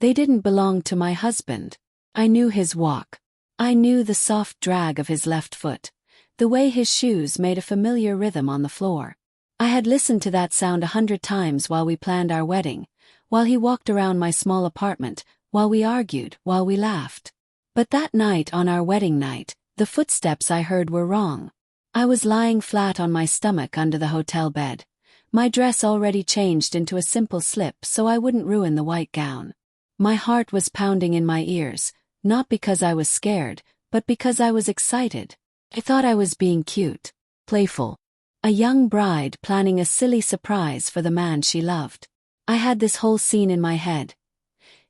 They didn't belong to my husband. I knew his walk. I knew the soft drag of his left foot, the way his shoes made a familiar rhythm on the floor. I had listened to that sound 100 times while we planned our wedding, while he walked around my small apartment, while we argued, while we laughed. But that night, on our wedding night, the footsteps I heard were wrong. I was lying flat on my stomach under the hotel bed, my dress already changed into a simple slip so I wouldn't ruin the white gown. My heart was pounding in my ears, not because I was scared, but because I was excited. I thought I was being cute, playful. A young bride planning a silly surprise for the man she loved. I had this whole scene in my head.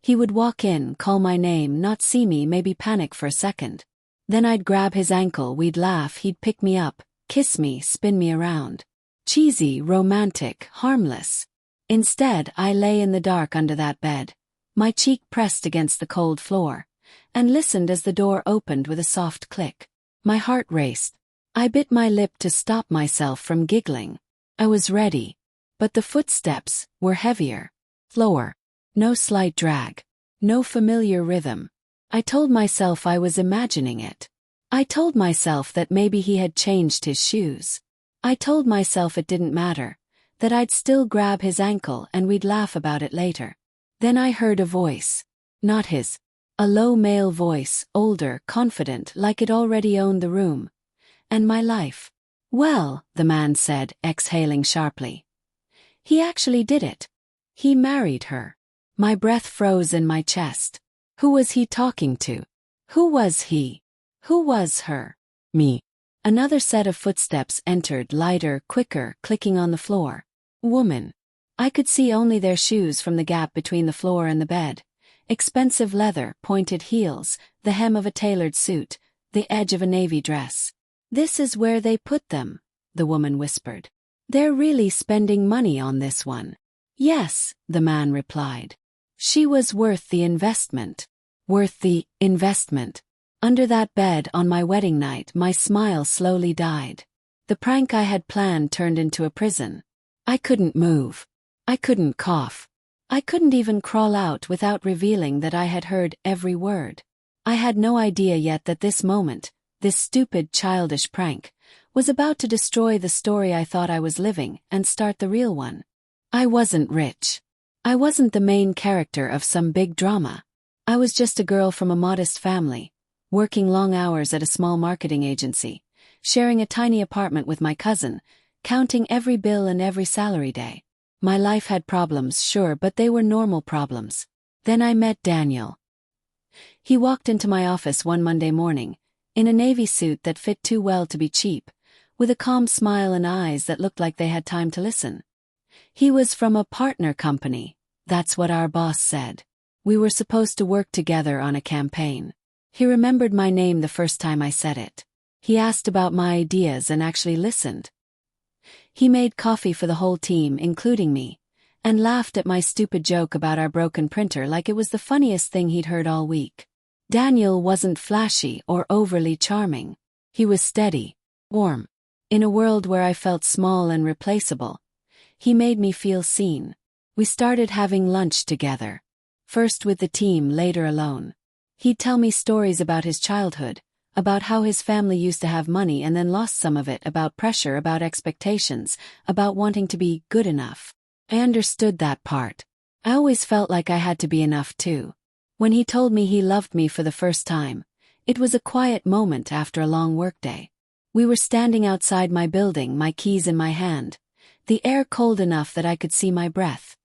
He would walk in, call my name, not see me, maybe panic for a second. Then I'd grab his ankle, we'd laugh, he'd pick me up, kiss me, spin me around. Cheesy, romantic, harmless. Instead, I lay in the dark under that bed, my cheek pressed against the cold floor, and listened as the door opened with a soft click. My heart raced. I bit my lip to stop myself from giggling. I was ready. But the footsteps were heavier, slower. No slight drag. No familiar rhythm. I told myself I was imagining it. I told myself that maybe he had changed his shoes. I told myself it didn't matter, that I'd still grab his ankle and we'd laugh about it later. Then I heard a voice. Not his. A low male voice, older, confident, like it already owned the room. And my life. Well, the man said, exhaling sharply. He actually did it. He married her. My breath froze in my chest. Who was he talking to? Who was he? Who was her? Me. Another set of footsteps entered, lighter, quicker, clicking on the floor. Woman. I could see only their shoes from the gap between the floor and the bed. Expensive leather, pointed heels, the hem of a tailored suit, the edge of a navy dress. This is where they put them, the woman whispered. They're really spending money on this one. Yes, the man replied. She was worth the investment. Worth the investment. Under that bed on my wedding night, my smile slowly died. The prank I had planned turned into a prison. I couldn't move. I couldn't cough. I couldn't even crawl out without revealing that I had heard every word. I had no idea yet that this moment, this stupid childish prank, was about to destroy the story I thought I was living and start the real one. I wasn't rich. I wasn't the main character of some big drama. I was just a girl from a modest family, working long hours at a small marketing agency, sharing a tiny apartment with my cousin, counting every bill and every salary day. My life had problems, sure, but they were normal problems. Then I met Daniel. He walked into my office one Monday morning, in a navy suit that fit too well to be cheap, with a calm smile and eyes that looked like they had time to listen. He was from a partner company, that's what our boss said. We were supposed to work together on a campaign. He remembered my name the first time I said it. He asked about my ideas and actually listened. He made coffee for the whole team, including me, and laughed at my stupid joke about our broken printer like it was the funniest thing he'd heard all week. Daniel wasn't flashy or overly charming. He was steady, warm. In a world where I felt small and replaceable, he made me feel seen. We started having lunch together. First with the team, later alone. He'd tell me stories about his childhood, about how his family used to have money and then lost some of it, about pressure, about expectations, about wanting to be good enough. I understood that part. I always felt like I had to be enough too. When he told me he loved me for the first time, it was a quiet moment after a long workday. We were standing outside my building, my keys in my hand, the air cold enough that I could see my breath.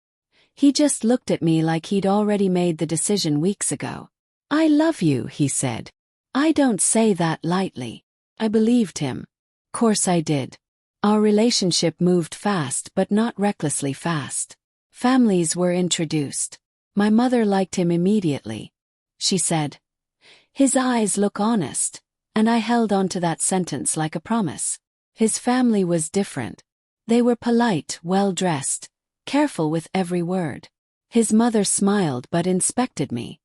He just looked at me like he'd already made the decision weeks ago. I love you, he said. I don't say that lightly. I believed him. Course I did. Our relationship moved fast, but not recklessly fast. Families were introduced. My mother liked him immediately. She said, "His eyes look honest," and I held on to that sentence like a promise. His family was different. They were polite, well-dressed, careful with every word. His mother smiled but inspected me.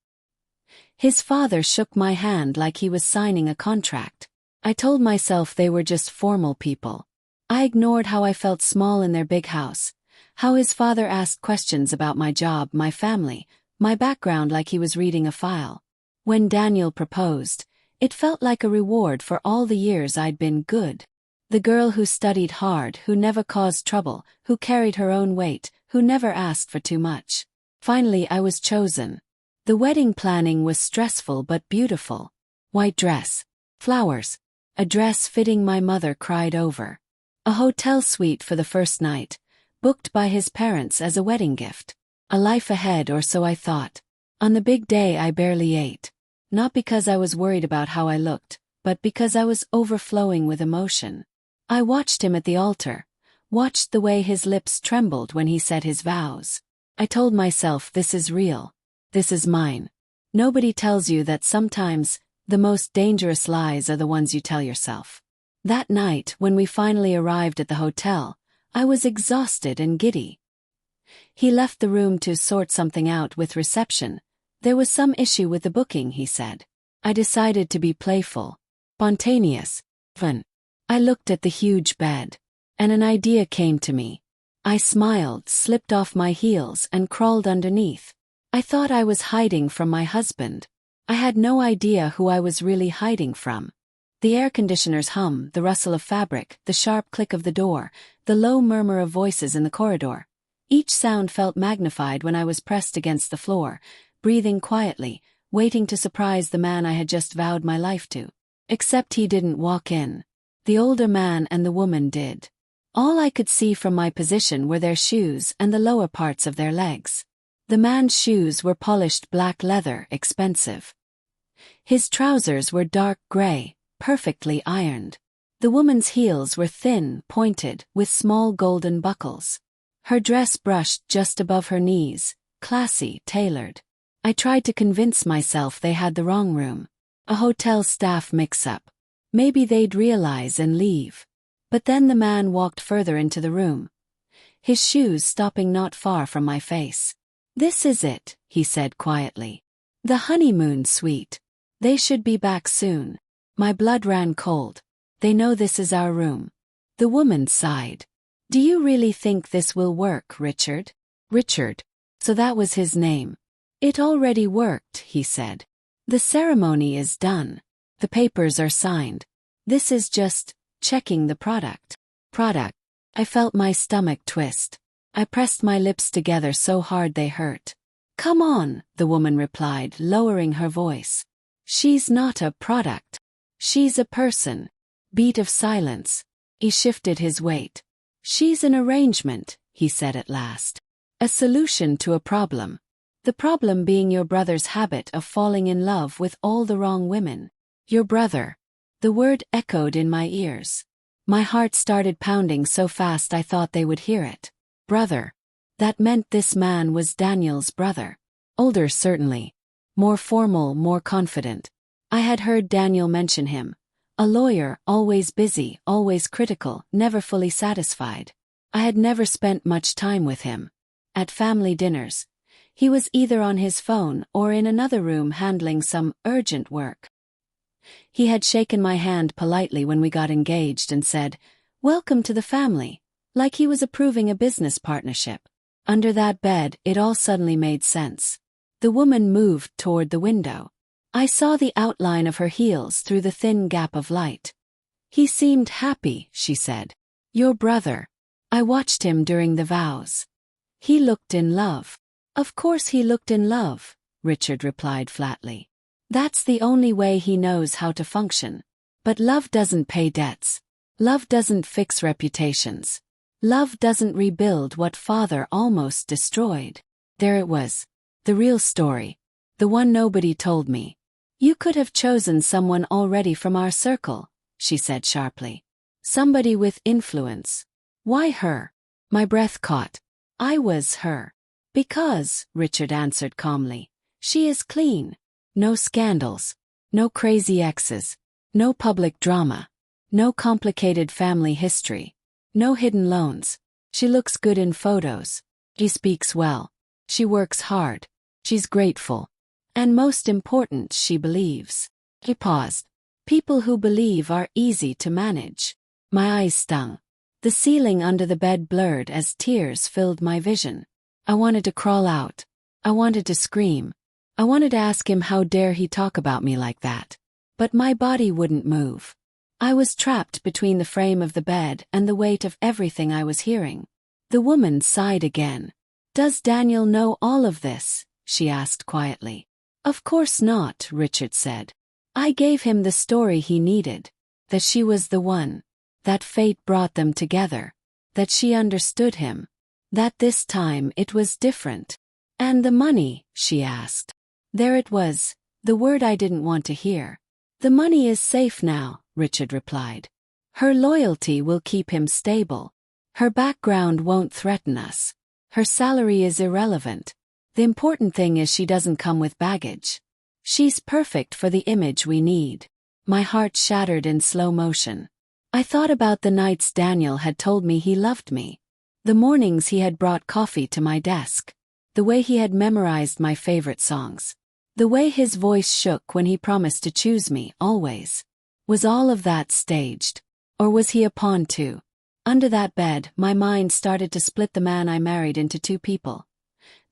His father shook my hand like he was signing a contract. I told myself they were just formal people. I ignored how I felt small in their big house, how his father asked questions about my job, my family, my background like he was reading a file. When Daniel proposed, it felt like a reward for all the years I'd been good. The girl who studied hard, who never caused trouble, who carried her own weight, who never asked for too much. Finally, I was chosen. The wedding planning was stressful but beautiful. White dress, flowers, a dress fitting my mother cried over. A hotel suite for the first night, booked by his parents as a wedding gift. A life ahead, or so I thought. On the big day I barely ate. Not because I was worried about how I looked, but because I was overflowing with emotion. I watched him at the altar, watched the way his lips trembled when he said his vows. I told myself, this is real. This is mine. Nobody tells you that sometimes the most dangerous lies are the ones you tell yourself. That night, when we finally arrived at the hotel, I was exhausted and giddy. He left the room to sort something out with reception. There was some issue with the booking, he said. I decided to be playful, spontaneous, fun. I looked at the huge bed, and an idea came to me. I smiled, slipped off my heels, and crawled underneath. I thought I was hiding from my husband. I had no idea who I was really hiding from. The air conditioner's hum, the rustle of fabric, the sharp click of the door, the low murmur of voices in the corridor. Each sound felt magnified when I was pressed against the floor, breathing quietly, waiting to surprise the man I had just vowed my life to. Except he didn't walk in. The older man and the woman did. All I could see from my position were their shoes and the lower parts of their legs. The man's shoes were polished black leather, expensive. His trousers were dark gray, perfectly ironed. The woman's heels were thin, pointed, with small golden buckles. Her dress brushed just above her knees, classy, tailored. I tried to convince myself they had the wrong room. A hotel staff mix-up. Maybe they'd realize and leave. But then the man walked further into the room, his shoes stopping not far from my face. "This is it," he said quietly. "The honeymoon suite. They should be back soon." My blood ran cold. "They know this is our room." The woman sighed. "Do you really think this will work, Richard?" Richard. So that was his name. "It already worked," he said. "The ceremony is done. The papers are signed. This is just checking the product." Product. I felt my stomach twist. I pressed my lips together so hard they hurt. "Come on," the woman replied, lowering her voice. "She's not a product. She's a person." Beat of silence. He shifted his weight. "She's an arrangement," he said at last. "A solution to a problem. The problem being your brother's habit of falling in love with all the wrong women." Your brother. The word echoed in my ears. My heart started pounding so fast I thought they would hear it. Brother. That meant this man was Daniel's brother. Older, certainly. More formal, more confident. I had heard Daniel mention him. A lawyer, always busy, always critical, never fully satisfied. I had never spent much time with him. At family dinners, he was either on his phone or in another room handling some urgent work. He had shaken my hand politely when we got engaged and said, "Welcome to the family," like he was approving a business partnership. Under that bed, it all suddenly made sense. The woman moved toward the window. I saw the outline of her heels through the thin gap of light. "He seemed happy," she said. "Your brother." I watched him during the vows. "He looked in love." "Of course he looked in love," Richard replied flatly. "That's the only way he knows how to function. But love doesn't pay debts. Love doesn't fix reputations. Love doesn't rebuild what father almost destroyed." There it was. The real story. The one nobody told me. "You could have chosen someone already from our circle," she said sharply. "Somebody with influence." "Why her?" My breath caught. "I was her." "Because," Richard answered calmly, "she is clean. No scandals. No crazy exes. No public drama. No complicated family history. No hidden loans. She looks good in photos. She speaks well. She works hard. She's grateful. And most important, she believes." He paused. "People who believe are easy to manage." My eyes stung. The ceiling under the bed blurred as tears filled my vision. I wanted to crawl out. I wanted to scream. I wanted to ask him how dare he talk about me like that. But my body wouldn't move. I was trapped between the frame of the bed and the weight of everything I was hearing. The woman sighed again. "Does Daniel know all of this?" she asked quietly. "Of course not," Richard said. "I gave him the story he needed. That she was the one. That fate brought them together. That she understood him. That this time it was different." "And the money?" she asked. There it was, the word I didn't want to hear. "The money is safe now," Richard replied. "Her loyalty will keep him stable. Her background won't threaten us. Her salary is irrelevant. The important thing is she doesn't come with baggage. She's perfect for the image we need." My heart shattered in slow motion. I thought about the nights Daniel had told me he loved me. The mornings he had brought coffee to my desk. The way he had memorized my favorite songs. The way his voice shook when he promised to choose me, always. Was all of that staged? Or was he a pawn too? Under that bed, my mind started to split the man I married into two people.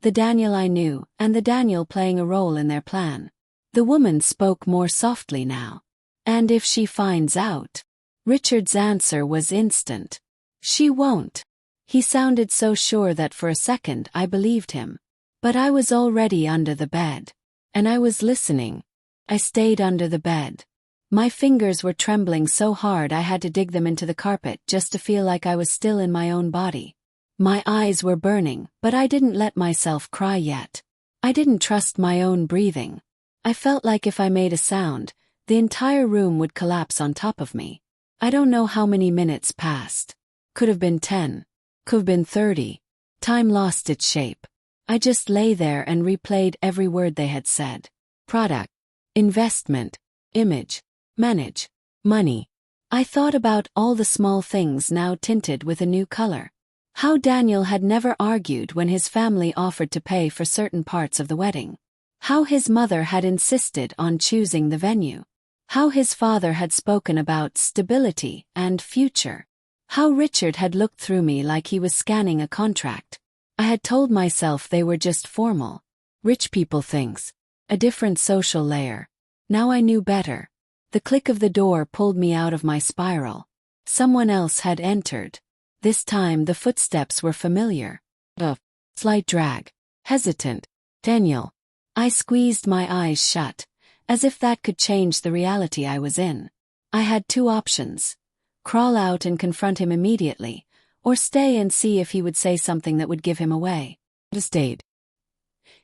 The Daniel I knew, and the Daniel playing a role in their plan. The woman spoke more softly now. "And if she finds out?" Richard's answer was instant. "She won't." He sounded so sure that for a second I believed him. But I was already under the bed. And I was listening. I stayed under the bed. My fingers were trembling so hard I had to dig them into the carpet just to feel like I was still in my own body. My eyes were burning, but I didn't let myself cry yet. I didn't trust my own breathing. I felt like if I made a sound, the entire room would collapse on top of me. I don't know how many minutes passed. Could have been 10. Could have been 30. Time lost its shape. I just lay there and replayed every word they had said. Product. Investment. Image. Manage. Money. I thought about all the small things now tinted with a new color. How Daniel had never argued when his family offered to pay for certain parts of the wedding. How his mother had insisted on choosing the venue. How his father had spoken about stability and future. How Richard had looked through me like he was scanning a contract. I had told myself they were just formal. Rich people things. A different social layer. Now I knew better. The click of the door pulled me out of my spiral. Someone else had entered. This time the footsteps were familiar. A slight drag. Hesitant. "Daniel." I squeezed my eyes shut, as if that could change the reality I was in. I had two options. Crawl out and confront him immediately, or stay and see if he would say something that would give him away. I stayed.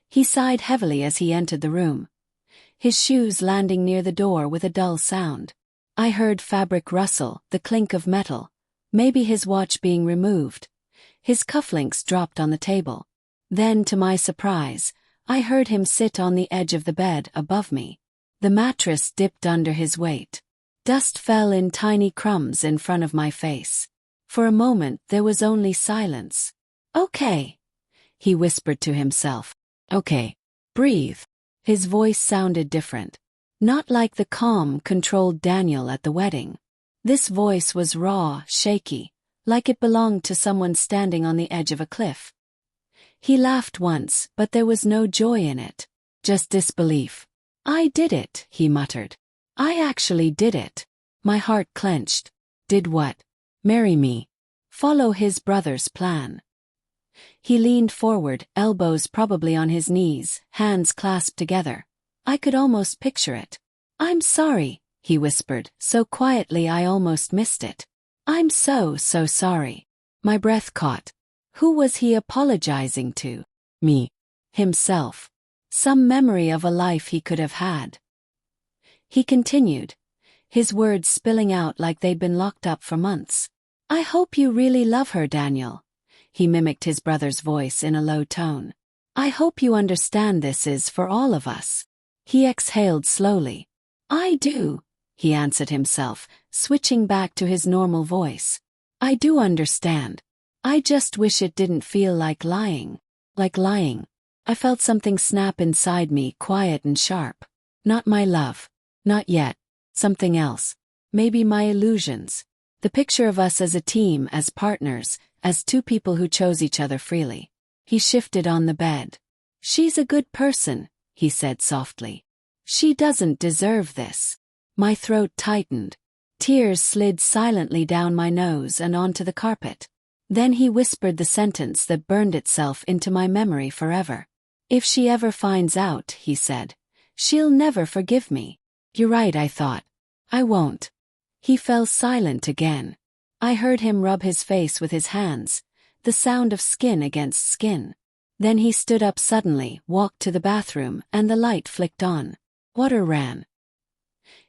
He sighed heavily as he entered the room. His shoes landing near the door with a dull sound. I heard fabric rustle, the clink of metal. Maybe his watch being removed. His cufflinks dropped on the table. Then, to my surprise, I heard him sit on the edge of the bed above me. The mattress dipped under his weight. Dust fell in tiny crumbs in front of my face. For a moment there was only silence. "Okay," he whispered to himself. "Okay. Breathe." His voice sounded different. Not like the calm, controlled Daniel at the wedding. This voice was raw, shaky, like it belonged to someone standing on the edge of a cliff. He laughed once, but there was no joy in it. Just disbelief. "I did it," he muttered. "I actually did it." My heart clenched. Did what? Marry me. Follow his brother's plan. He leaned forward, elbows probably on his knees, hands clasped together. I could almost picture it. "I'm sorry," he whispered, so quietly I almost missed it. "I'm so sorry." My breath caught. Who was he apologizing to? Me. Himself. Some memory of a life he could have had. He continued, his words spilling out like they'd been locked up for months. "I hope you really love her, Daniel." He mimicked his brother's voice in a low tone. "I hope you understand this is for all of us." He exhaled slowly. "I do," he answered himself, switching back to his normal voice. "I do understand. I just wish it didn't feel like lying." Like lying. I felt something snap inside me, quiet and sharp. Not my love. Not yet. Something else. Maybe my illusions. The picture of us as a team, as partners, as two people who chose each other freely. He shifted on the bed. She's a good person, he said softly. She doesn't deserve this. My throat tightened. Tears slid silently down my nose and onto the carpet. Then he whispered the sentence that burned itself into my memory forever. If she ever finds out, he said, she'll never forgive me. You're right, I thought. I won't. He fell silent again. I heard him rub his face with his hands, the sound of skin against skin. Then he stood up suddenly, walked to the bathroom, and the light flicked on. Water ran.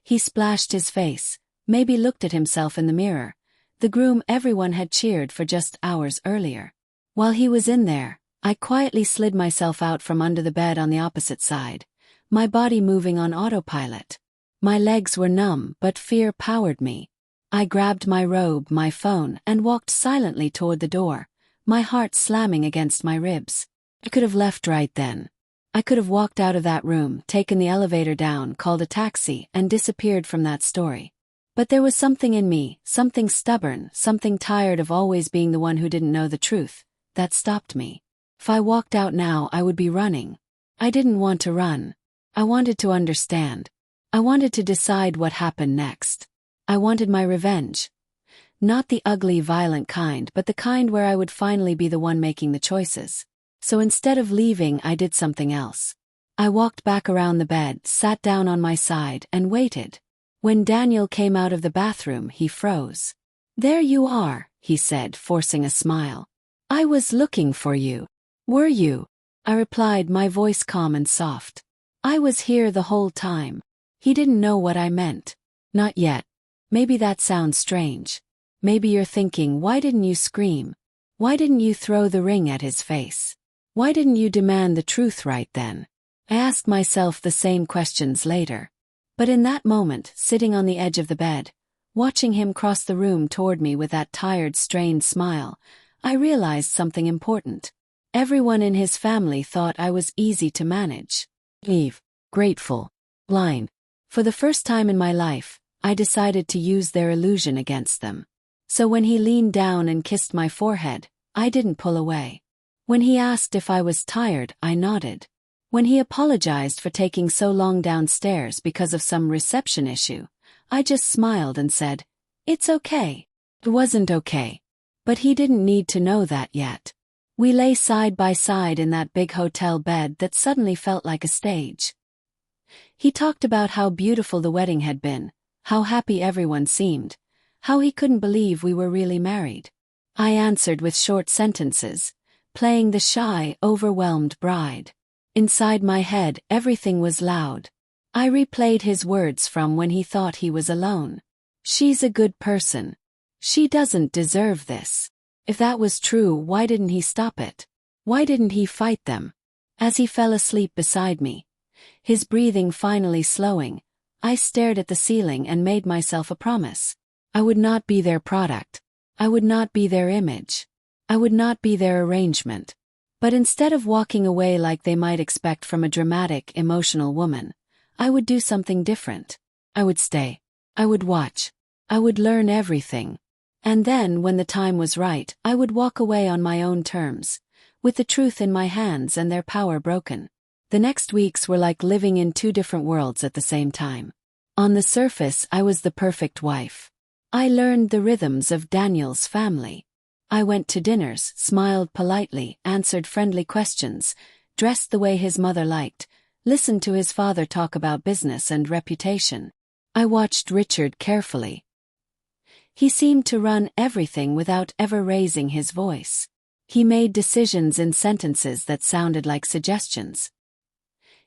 He splashed his face, maybe looked at himself in the mirror, the groom everyone had cheered for just hours earlier. While he was in there, I quietly slid myself out from under the bed on the opposite side, my body moving on autopilot. My legs were numb, but fear powered me. I grabbed my robe, my phone, and walked silently toward the door, my heart slamming against my ribs. I could have left right then. I could have walked out of that room, taken the elevator down, called a taxi, and disappeared from that story. But there was something in me, something stubborn, something tired of always being the one who didn't know the truth, that stopped me. If I walked out now, I would be running. I didn't want to run. I wanted to understand. I wanted to decide what happened next. I wanted my revenge. Not the ugly, violent kind, but the kind where I would finally be the one making the choices. So instead of leaving, I did something else. I walked back around the bed, sat down on my side, and waited. When Daniel came out of the bathroom, he froze. There you are, he said, forcing a smile. I was looking for you. Were you? I replied, my voice calm and soft. I was here the whole time. He didn't know what I meant. Not yet. Maybe that sounds strange. Maybe you're thinking, why didn't you scream? Why didn't you throw the ring at his face? Why didn't you demand the truth right then? I asked myself the same questions later. But in that moment, sitting on the edge of the bed, watching him cross the room toward me with that tired, strained smile, I realized something important. Everyone in his family thought I was easy to manage. Naive, grateful, blind. For the first time in my life, I decided to use their illusion against them. So when he leaned down and kissed my forehead, I didn't pull away. When he asked if I was tired, I nodded. When he apologized for taking so long downstairs because of some reception issue, I just smiled and said, it's okay. It wasn't okay. But he didn't need to know that yet. We lay side by side in that big hotel bed that suddenly felt like a stage. He talked about how beautiful the wedding had been, how happy everyone seemed, how he couldn't believe we were really married. I answered with short sentences, playing the shy, overwhelmed bride. Inside my head, everything was loud. I replayed his words from when he thought he was alone. She's a good person. She doesn't deserve this. If that was true, why didn't he stop it? Why didn't he fight them? As he fell asleep beside me, his breathing finally slowing, I stared at the ceiling and made myself a promise. I would not be their product. I would not be their image. I would not be their arrangement. But instead of walking away like they might expect from a dramatic, emotional woman, I would do something different. I would stay. I would watch. I would learn everything. And then, when the time was right, I would walk away on my own terms, with the truth in my hands and their power broken. The next weeks were like living in two different worlds at the same time. On the surface, I was the perfect wife. I learned the rhythms of Daniel's family. I went to dinners, smiled politely, answered friendly questions, dressed the way his mother liked, listened to his father talk about business and reputation. I watched Richard carefully. He seemed to run everything without ever raising his voice. He made decisions in sentences that sounded like suggestions.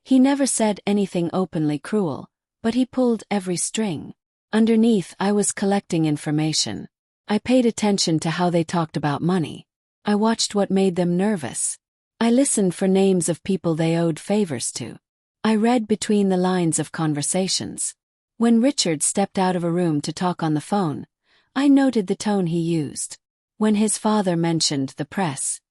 He never said anything openly cruel, but he pulled every string. Underneath, I was collecting information. I paid attention to how they talked about money. I watched what made them nervous. I listened for names of people they owed favors to. I read between the lines of conversations. When Richard stepped out of a room to talk on the phone, I noted the tone he used. When his father mentioned the press,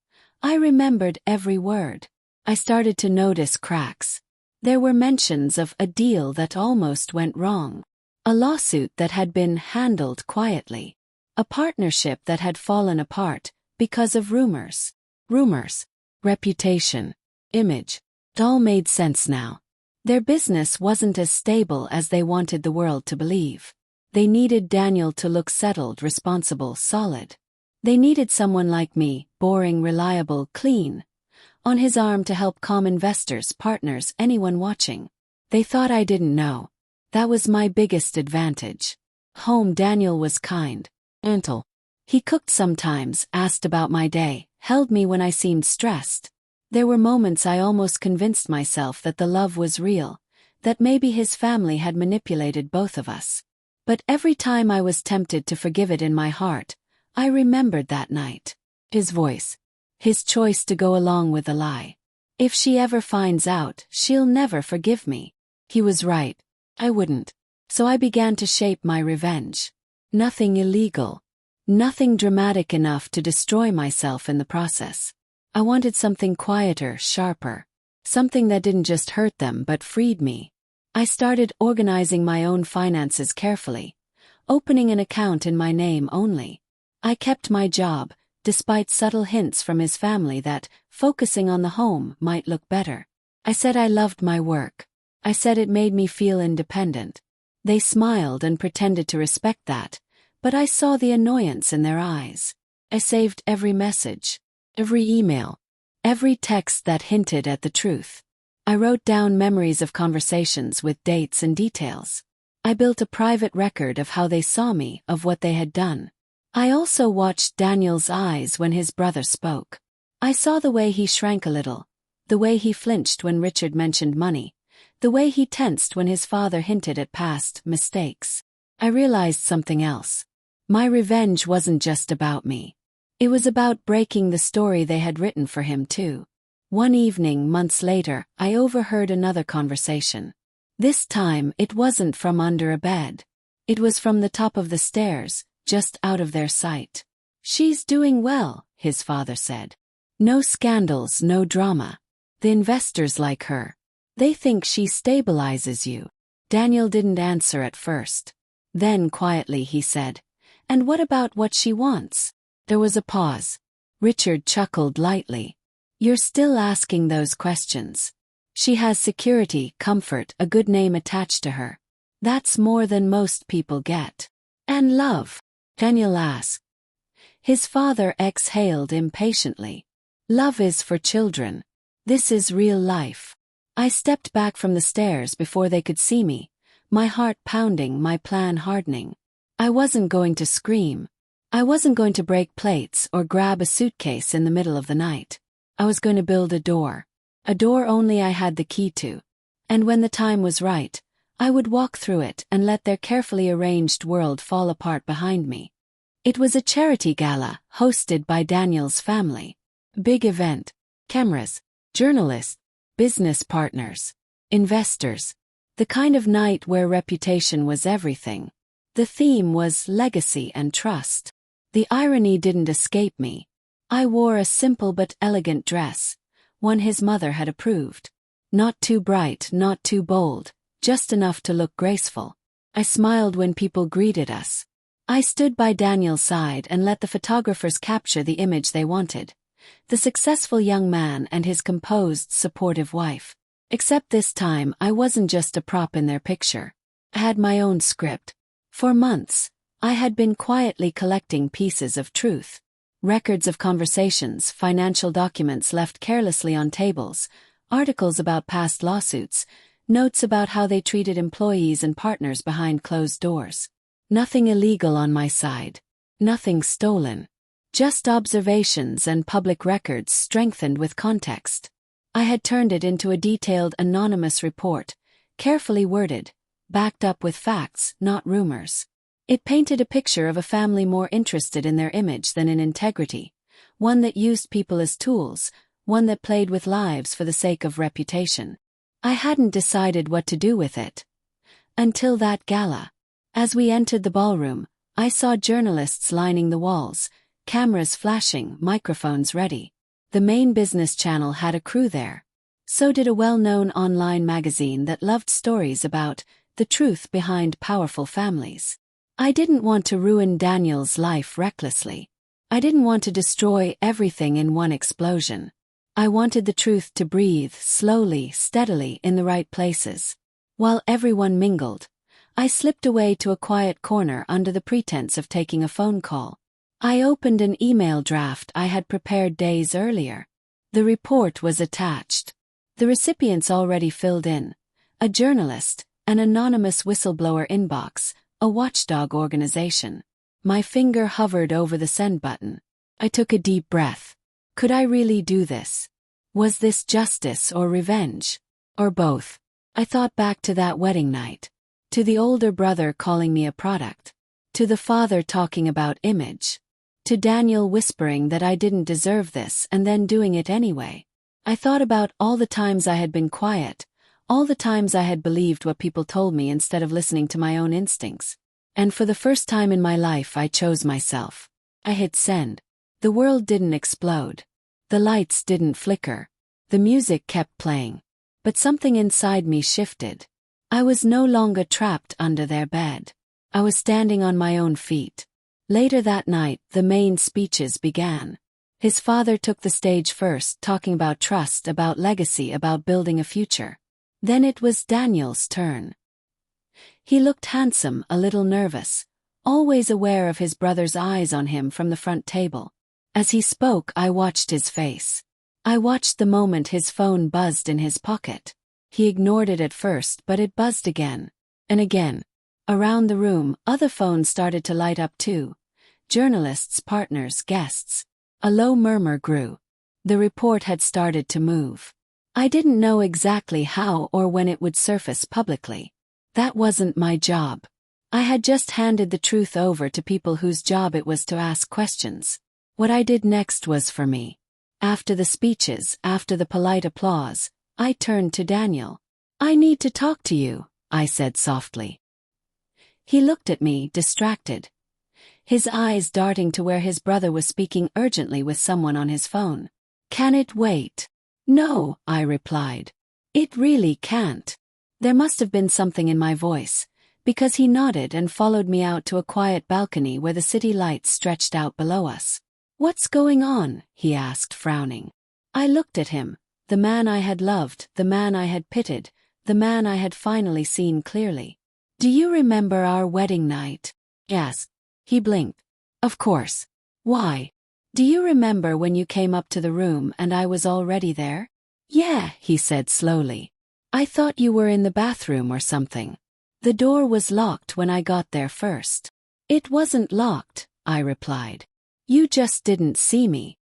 I remembered every word. I started to notice cracks. There were mentions of a deal that almost went wrong, a lawsuit that had been handled quietly, a partnership that had fallen apart because of rumors. Rumors, reputation, image. It all made sense now. Their business wasn't as stable as they wanted the world to believe. They needed Daniel to look settled, responsible, solid. They needed someone like me, boring, reliable, clean, on his arm to help calm investors, partners, anyone watching. They thought I didn't know. That was my biggest advantage. Home, Daniel was kind, gentle. He cooked sometimes, asked about my day, held me when I seemed stressed. There were moments I almost convinced myself that the love was real, that maybe his family had manipulated both of us. But every time I was tempted to forgive it in my heart, I remembered that night. His voice. His choice to go along with the lie. If she ever finds out, she'll never forgive me. He was right. I wouldn't. So I began to shape my revenge. Nothing illegal. Nothing dramatic enough to destroy myself in the process. I wanted something quieter, sharper. Something that didn't just hurt them but freed me. I started organizing my own finances carefully, opening an account in my name only. I kept my job, despite subtle hints from his family that focusing on the home might look better. I said I loved my work. I said it made me feel independent. They smiled and pretended to respect that, but I saw the annoyance in their eyes. I saved every message, every email, every text that hinted at the truth. I wrote down memories of conversations with dates and details. I built a private record of how they saw me, of what they had done. I also watched Daniel's eyes when his brother spoke. I saw the way he shrank a little, the way he flinched when Richard mentioned money, the way he tensed when his father hinted at past mistakes. I realized something else. My revenge wasn't just about me. It was about breaking the story they had written for him too. One evening, months later, I overheard another conversation. This time, it wasn't from under a bed. It was from the top of the stairs, just out of their sight. "She's doing well," his father said. "No scandals, no drama. The investors like her. They think she stabilizes you." Daniel didn't answer at first. Then quietly he said, "And what about what she wants?" There was a pause. Richard chuckled lightly. "You're still asking those questions. She has security, comfort, a good name attached to her. That's more than most people get. And love?" Daniel asked. His father exhaled impatiently. "Love is for children. This is real life." I stepped back from the stairs before they could see me, my heart pounding, my plan hardening. I wasn't going to scream. I wasn't going to break plates or grab a suitcase in the middle of the night. I was going to build a door only I had the key to. And when the time was right, I would walk through it and let their carefully arranged world fall apart behind me. It was a charity gala, hosted by Daniel's family. Big event. Cameras, journalists, business partners, investors. The kind of night where reputation was everything. The theme was legacy and trust. The irony didn't escape me. I wore a simple but elegant dress, one his mother had approved. Not too bright, not too bold, just enough to look graceful. I smiled when people greeted us. I stood by Daniel's side and let the photographers capture the image they wanted. The successful young man and his composed, supportive wife. Except this time I wasn't just a prop in their picture. I had my own script. For months, I had been quietly collecting pieces of truth. Records of conversations, financial documents left carelessly on tables, articles about past lawsuits, notes about how they treated employees and partners behind closed doors. Nothing illegal on my side. Nothing stolen. Just observations and public records strengthened with context. I had turned it into a detailed anonymous report, carefully worded, backed up with facts, not rumors. It painted a picture of a family more interested in their image than in integrity, one that used people as tools, one that played with lives for the sake of reputation. I hadn't decided what to do with it. Until that gala. As we entered the ballroom, I saw journalists lining the walls, cameras flashing, microphones ready. The main business channel had a crew there. So did a well-known online magazine that loved stories about the truth behind powerful families. I didn't want to ruin Daniel's life recklessly. I didn't want to destroy everything in one explosion. I wanted the truth to breathe slowly, steadily in the right places. While everyone mingled, I slipped away to a quiet corner under the pretense of taking a phone call. I opened an email draft I had prepared days earlier. The report was attached. The recipients already filled in: a journalist, an anonymous whistleblower inbox, a watchdog organization. My finger hovered over the send button. I took a deep breath. Could I really do this? Was this justice or revenge? Or both? I thought back to that wedding night. To the older brother calling me a product. To the father talking about image. To Daniel whispering that I didn't deserve this and then doing it anyway. I thought about all the times I had been quiet, all the times I had believed what people told me instead of listening to my own instincts. And for the first time in my life I chose myself. I hit send. The world didn't explode. The lights didn't flicker. The music kept playing. But something inside me shifted. I was no longer trapped under their bed. I was standing on my own feet. Later that night, the main speeches began. His father took the stage first, talking about trust, about legacy, about building a future. Then it was Daniel's turn. He looked handsome, a little nervous, always aware of his brother's eyes on him from the front table. As he spoke, I watched his face. I watched the moment his phone buzzed in his pocket. He ignored it at first, but it buzzed again. And again. Around the room, other phones started to light up too. Journalists, partners, guests. A low murmur grew. The report had started to move. I didn't know exactly how or when it would surface publicly. That wasn't my job. I had just handed the truth over to people whose job it was to ask questions. What I did next was for me. After the speeches, after the polite applause, I turned to Daniel. "I need to talk to you," I said softly. He looked at me, distracted. His eyes darting to where his brother was speaking urgently with someone on his phone. "Can it wait?" "No," I replied. "It really can't." There must have been something in my voice, because he nodded and followed me out to a quiet balcony where the city lights stretched out below us. "What's going on?" he asked, frowning. I looked at him, the man I had loved, the man I had pitied, the man I had finally seen clearly. "Do you remember our wedding night?" "Yes." He blinked. "Of course. Why? Do you remember when you came up to the room and I was already there?" "Yeah," he said slowly. "I thought you were in the bathroom or something. The door was locked when I got there first." "It wasn't locked," I replied. "You just didn't see me."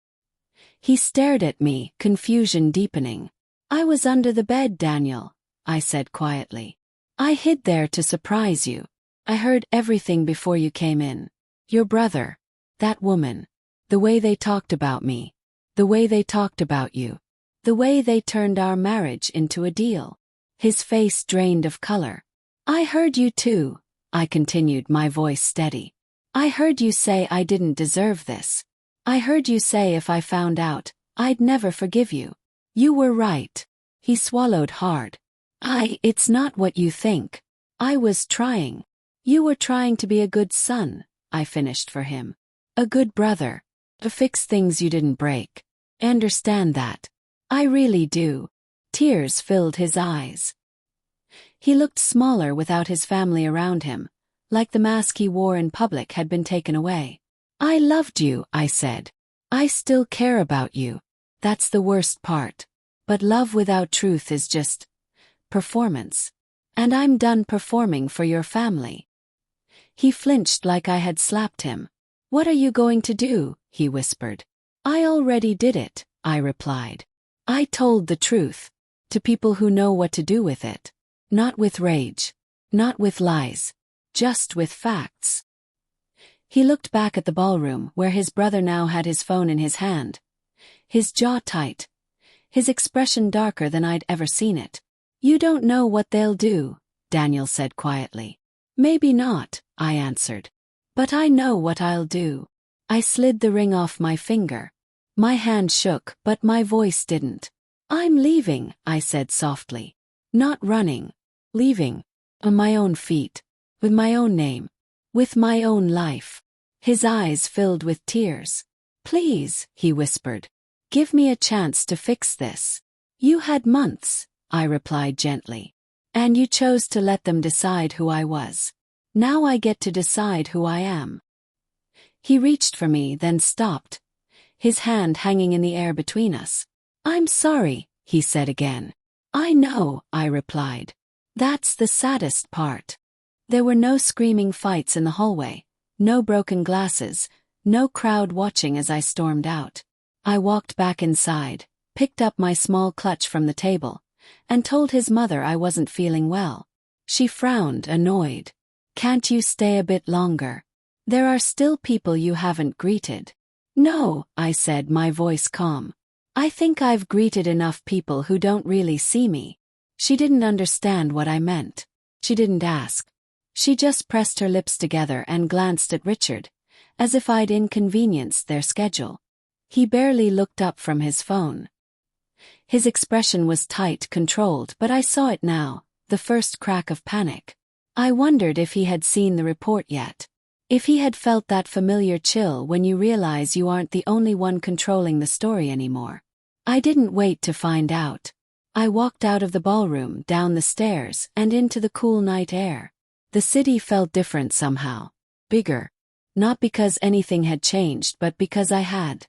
He stared at me, confusion deepening. "I was under the bed, Daniel," I said quietly. "I hid there to surprise you. I heard everything before you came in. Your brother, that woman, the way they talked about me, the way they talked about you, the way they turned our marriage into a deal." His face drained of color. "I heard you too," I continued, my voice steady. "I heard you say I didn't deserve this. I heard you say if I found out, I'd never forgive you. You were right." He swallowed hard. It's not what you think. I was trying. You were trying to be a good son," I finished for him. "A good brother. To fix things you didn't break. I understand that. I really do." Tears filled his eyes. He looked smaller without his family around him, like the mask he wore in public had been taken away. "I loved you," I said. "I still care about you. That's the worst part. But love without truth is just performance. And I'm done performing for your family." He flinched like I had slapped him. "What are you going to do?" he whispered. "I already did it," I replied. "I told the truth. To people who know what to do with it. Not with rage. Not with lies. Just with facts." He looked back at the ballroom where his brother now had his phone in his hand. His jaw tight. His expression darker than I'd ever seen it. "You don't know what they'll do," Daniel said quietly. "Maybe not," I answered. "But I know what I'll do." I slid the ring off my finger. My hand shook, but my voice didn't. "I'm leaving," I said softly. "Not running. Leaving. On my own feet. With my own name. With my own life." His eyes filled with tears. "Please," he whispered. Give me a chance to fix this. You had months, I replied gently. And you chose to let them decide who I was. Now I get to decide who I am. He reached for me, then stopped, his hand hanging in the air between us. I'm sorry, he said again. I know, I replied. That's the saddest part. There were no screaming fights in the hallway, no broken glasses, no crowd watching as I stormed out. I walked back inside, picked up my small clutch from the table, and told his mother I wasn't feeling well. She frowned, annoyed. Can't you stay a bit longer? There are still people you haven't greeted. No, I said, my voice calm. I think I've greeted enough people who don't really see me. She didn't understand what I meant. She didn't ask. She just pressed her lips together and glanced at Richard, as if I'd inconvenienced their schedule. He barely looked up from his phone. His expression was tight, controlled, but I saw it now, the first crack of panic. I wondered if he had seen the report yet. If he had felt that familiar chill when you realize you aren't the only one controlling the story anymore. I didn't wait to find out. I walked out of the ballroom, down the stairs, and into the cool night air. The city felt different somehow. Bigger. Not because anything had changed, but because I had.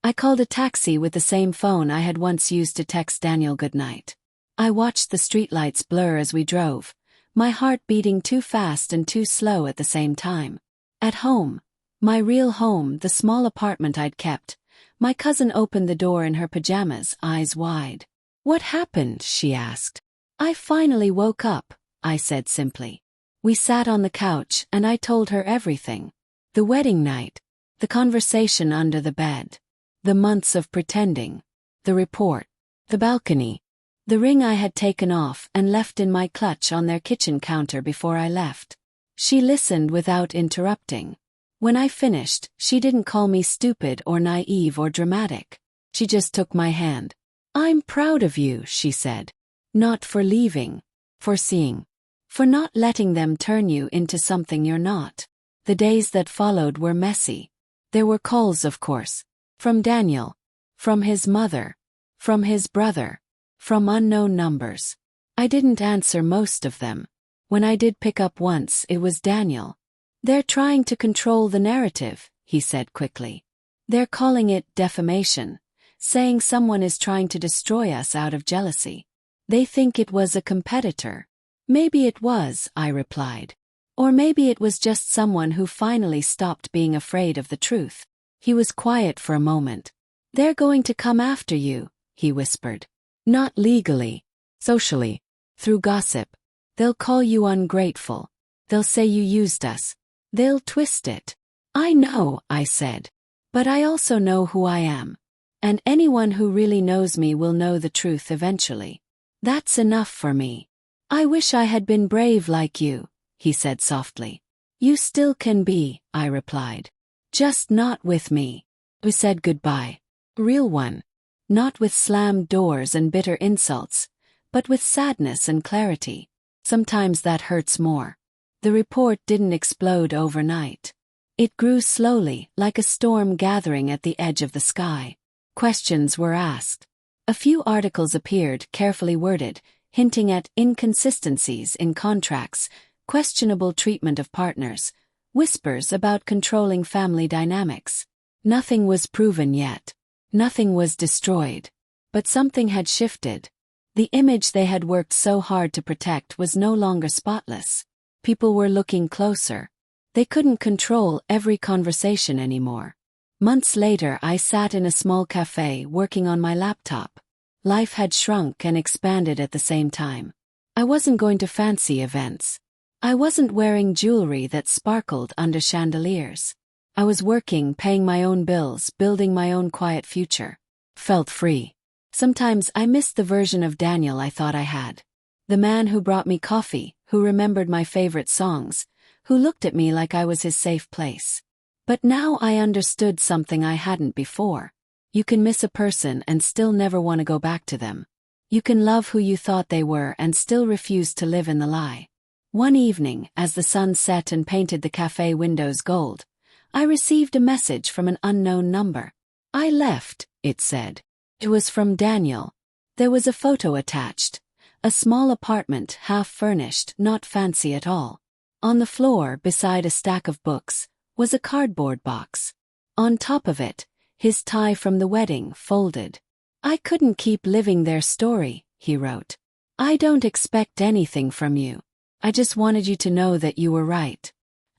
I called a taxi with the same phone I had once used to text Daniel goodnight. I watched the streetlights blur as we drove, my heart beating too fast and too slow at the same time. At home, my real home, the small apartment I'd kept, my cousin opened the door in her pajamas, eyes wide. What happened? She asked. I finally woke up, I said simply. We sat on the couch and I told her everything. The wedding night, the conversation under the bed, the months of pretending, the report, the balcony, the ring I had taken off and left in my clutch on their kitchen counter before I left. She listened without interrupting. When I finished, she didn't call me stupid or naive or dramatic. She just took my hand. I'm proud of you, she said. Not for leaving, for seeing, for not letting them turn you into something you're not. The days that followed were messy. There were calls, of course. From Daniel. From his mother. From his brother. From unknown numbers. I didn't answer most of them. When I did pick up once, it was Daniel. They're trying to control the narrative, he said quickly. They're calling it defamation, saying someone is trying to destroy us out of jealousy. They think it was a competitor. Maybe it was, I replied. Or maybe it was just someone who finally stopped being afraid of the truth. He was quiet for a moment. They're going to come after you, he whispered. Not legally. Socially. Through gossip. They'll call you ungrateful. They'll say you used us. They'll twist it. I know, I said. But I also know who I am. And anyone who really knows me will know the truth eventually. That's enough for me. I wish I had been brave like you, he said softly. You still can be, I replied. Just not with me. We said goodbye. Real one. Not with slammed doors and bitter insults, but with sadness and clarity. Sometimes that hurts more. The report didn't explode overnight. It grew slowly, like a storm gathering at the edge of the sky. Questions were asked. A few articles appeared, carefully worded, hinting at inconsistencies in contracts, questionable treatment of partners, whispers about controlling family dynamics. Nothing was proven yet. Nothing was destroyed. But something had shifted. The image they had worked so hard to protect was no longer spotless. People were looking closer. They couldn't control every conversation anymore. Months later, I sat in a small cafe working on my laptop. Life had shrunk and expanded at the same time. I wasn't going to fancy events. I wasn't wearing jewelry that sparkled under chandeliers. I was working, paying my own bills, building my own quiet future. Felt free. Sometimes I missed the version of Daniel I thought I had. The man who brought me coffee, who remembered my favorite songs, who looked at me like I was his safe place. But now I understood something I hadn't before. You can miss a person and still never want to go back to them. You can love who you thought they were and still refuse to live in the lie. One evening, as the sun set and painted the cafe windows gold, I received a message from an unknown number. I left, it said. It was from Daniel. There was a photo attached. A small apartment, half furnished, not fancy at all. On the floor, beside a stack of books, was a cardboard box. On top of it, his tie from the wedding, folded. "I couldn't keep living their story," he wrote. "I don't expect anything from you. I just wanted you to know that you were right.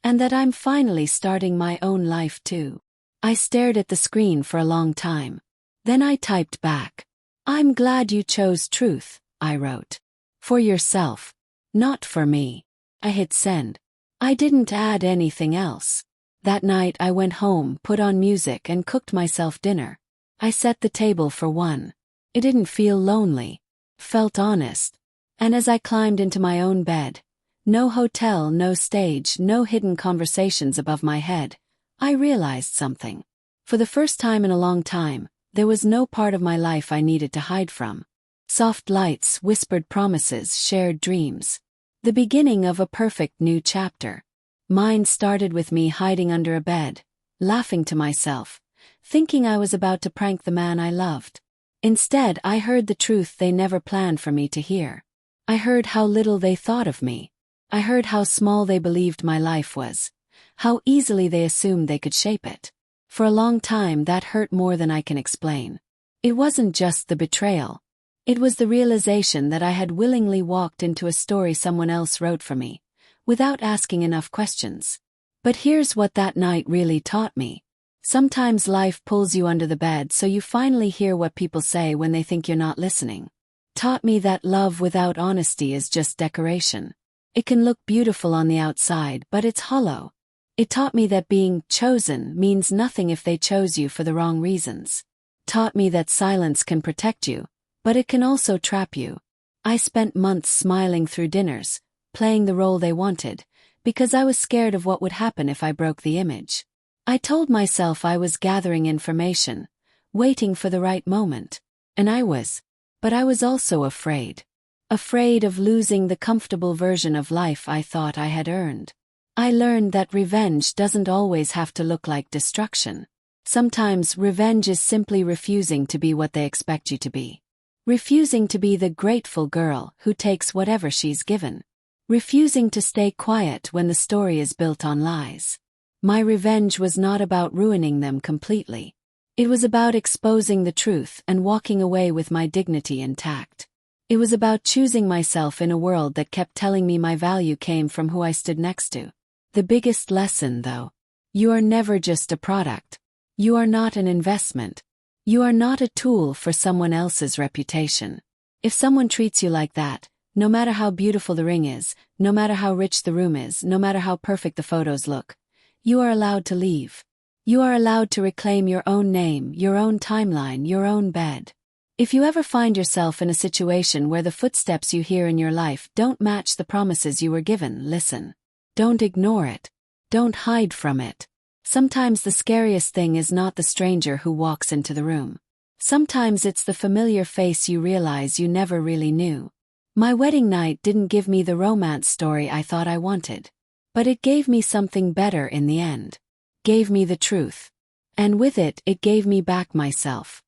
And that I'm finally starting my own life too." I stared at the screen for a long time. Then I typed back. "I'm glad you chose truth," I wrote. "For yourself. Not for me." I hit send. I didn't add anything else. That night I went home, put on music and cooked myself dinner. I set the table for one. It didn't feel lonely. Felt honest. And as I climbed into my own bed, no hotel, no stage, no hidden conversations above my head, I realized something. For the first time in a long time, there was no part of my life I needed to hide from. Soft lights, whispered promises, shared dreams. The beginning of a perfect new chapter. Mine started with me hiding under a bed, laughing to myself, thinking I was about to prank the man I loved. Instead, I heard the truth they never planned for me to hear. I heard how little they thought of me. I heard how small they believed my life was, how easily they assumed they could shape it. For a long time that hurt more than I can explain. It wasn't just the betrayal. It was the realization that I had willingly walked into a story someone else wrote for me, without asking enough questions. But here's what that night really taught me. Sometimes life pulls you under the bed so you finally hear what people say when they think you're not listening. Taught me that love without honesty is just decoration. It can look beautiful on the outside, but it's hollow. It taught me that being chosen means nothing if they chose you for the wrong reasons. Taught me that silence can protect you, but it can also trap you. I spent months smiling through dinners, playing the role they wanted, because I was scared of what would happen if I broke the image. I told myself I was gathering information, waiting for the right moment. And I was. But I was also afraid. Afraid of losing the comfortable version of life I thought I had earned. I learned that revenge doesn't always have to look like destruction. Sometimes revenge is simply refusing to be what they expect you to be. Refusing to be the grateful girl who takes whatever she's given. Refusing to stay quiet when the story is built on lies. My revenge was not about ruining them completely. It was about exposing the truth and walking away with my dignity intact. It was about choosing myself in a world that kept telling me my value came from who I stood next to. The biggest lesson, though: you are never just a product. You are not an investment. You are not a tool for someone else's reputation. If someone treats you like that, no matter how beautiful the ring is, no matter how rich the room is, no matter how perfect the photos look, you are allowed to leave. You are allowed to reclaim your own name, your own timeline, your own bed. If you ever find yourself in a situation where the footsteps you hear in your life don't match the promises you were given, listen. Don't ignore it. Don't hide from it. Sometimes the scariest thing is not the stranger who walks into the room. Sometimes it's the familiar face you realize you never really knew. My wedding night didn't give me the romance story I thought I wanted. But it gave me something better in the end. Gave me the truth. And with it, it gave me back myself.